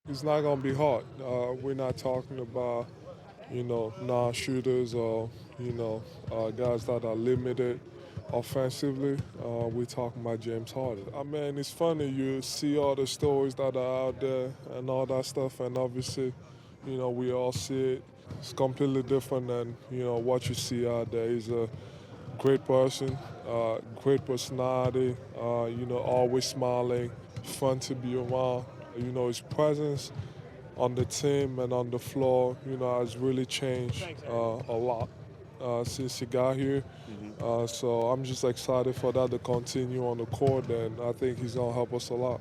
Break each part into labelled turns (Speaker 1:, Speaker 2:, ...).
Speaker 1: It's not going to be hard. We're not talking about, non-shooters or, guys that are limited offensively. We're talking about James Harden. I mean, it's funny. You see all the stories that are out there and all that stuff, and obviously, we all see it. It's completely different than, what you see out there. He's a great person, great personality, always smiling, fun to be around. His presence on the team and on the floor, has really changed a lot since he got here. So I'm just excited for that to continue on the court, and I think he's going to help us a lot.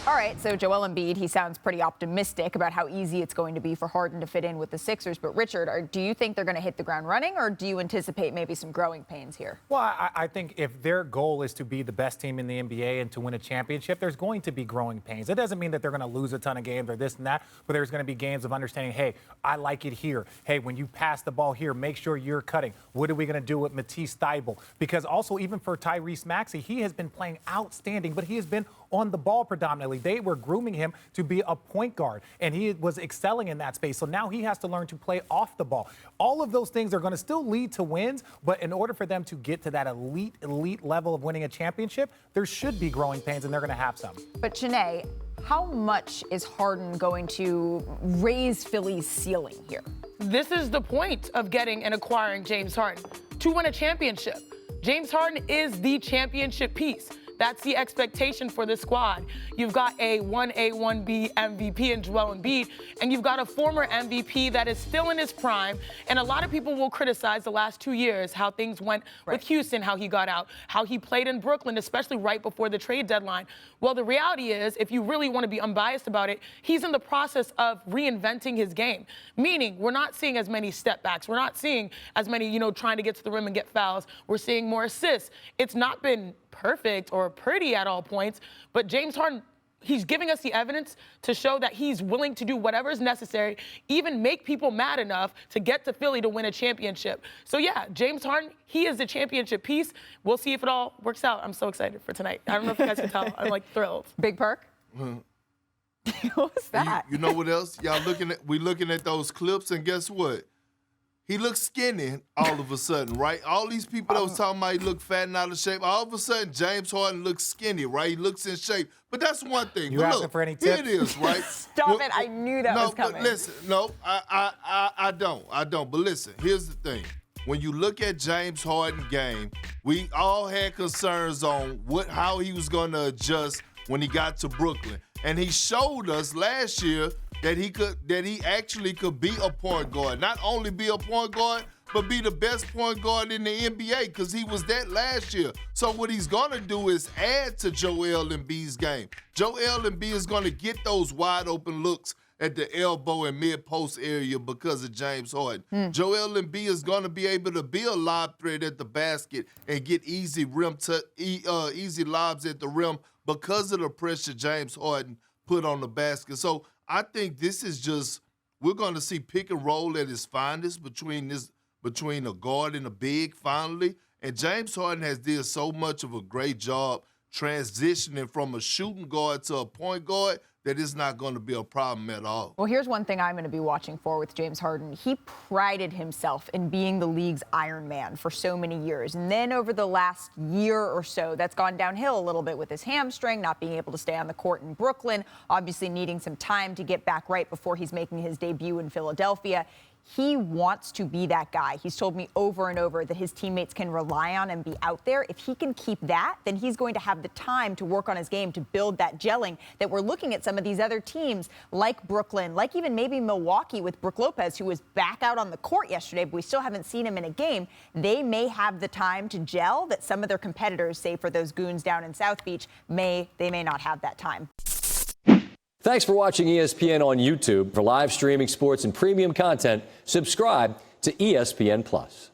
Speaker 2: All right, so Joel Embiid, he sounds pretty optimistic about how easy it's going to be for Harden to fit in with the Sixers. But, Richard, do you think they're going to hit the ground running, or do you anticipate maybe some growing pains here?
Speaker 3: Well, I think if their goal is to be the best team in the NBA and to win a championship, there's going to be growing pains. It doesn't mean that they're going to lose a ton of games or this and that, but there's going to be games of understanding, hey, I like it here. Hey, when you pass the ball here, make sure you're cutting. What are we going to do with Matisse Thybulle? Because also, even for Tyrese Maxey, he has been playing outstanding, but he has been on the ball predominantly. They were grooming him to be a point guard, and he was excelling in that space. So now he has to learn to play off the ball. All of those things are going to still lead to wins, but in order for them to get to that elite level of winning a championship, there should be growing pains, and they're going to have some.
Speaker 2: But, Janae, how much is Harden going to raise Philly's ceiling here?
Speaker 4: This is the point of getting and acquiring James Harden, to win a championship. James Harden is the championship piece. That's the expectation for this squad. You've got a 1A, 1B MVP in Joel Embiid, and you've got a former MVP that is still in his prime. And a lot of people will criticize the last 2 years, how things went with Houston, how he got out, how he played in Brooklyn, especially right before the trade deadline. Well, the reality is, if you really want to be unbiased about it, he's in the process of reinventing his game. Meaning, we're not seeing as many step backs. We're not seeing as many, trying to get to the rim and get fouls. We're seeing more assists. It's not been perfect or pretty at all points, but James Harden, he's giving us the evidence to show that he's willing to do whatever is necessary, even make people mad enough to get to Philly to win a championship. So yeah, James Harden, he is the championship piece. We'll see if it all works out. I'm so excited for tonight. I don't know if you guys can tell. I'm thrilled.
Speaker 2: Big Perk? What was that?
Speaker 5: You know what else? We looking at those clips, and guess what? He looks skinny all of a sudden, right? All these people that was talking about he looked fat and out of shape, all of a sudden James Harden looks skinny, right? He looks in shape. But that's one thing.
Speaker 3: You asking for any tips?
Speaker 5: Here it is, right?
Speaker 2: Stop it. I knew that was coming.
Speaker 5: But listen, no, I don't. But listen, here's the thing. When you look at James Harden's game, we all had concerns on how he was going to adjust when he got to Brooklyn. And he showed us last year that he actually could be a point guard. Not only be a point guard, but be the best point guard in the NBA, because he was that last year. So what he's going to do is add to Joel Embiid's game. Joel Embiid is going to get those wide open looks at the elbow and mid-post area because of James Harden. Joel Embiid is going to be able to be a lob threat at the basket and get easy lobs at the rim because of the pressure James Harden put on the basket. So I think this is just, we're going to see pick and roll at its finest between a guard and a big finally. And James Harden has did so much of a great job transitioning from a shooting guard to a point guard that it's not going to be a problem at all.
Speaker 2: Well, here's one thing I'm going to be watching for with James Harden. He prided himself in being the league's Iron Man for so many years. And then over the last year or so, that's gone downhill a little bit with his hamstring, not being able to stay on the court in Brooklyn, obviously needing some time to get back right before he's making his debut in Philadelphia. He wants to be that guy. He's told me over and over that his teammates can rely on and be out there. If he can keep that, then he's going to have the time to work on his game to build that gelling that we're looking at some of these other teams like Brooklyn, like even maybe Milwaukee with Brook Lopez, who was back out on the court yesterday, but we still haven't seen him in a game. They may have the time to gel that some of their competitors, say for those goons down in South Beach, may not have that time.
Speaker 6: Thanks for watching ESPN on YouTube. For live streaming sports and premium content, subscribe to ESPN+.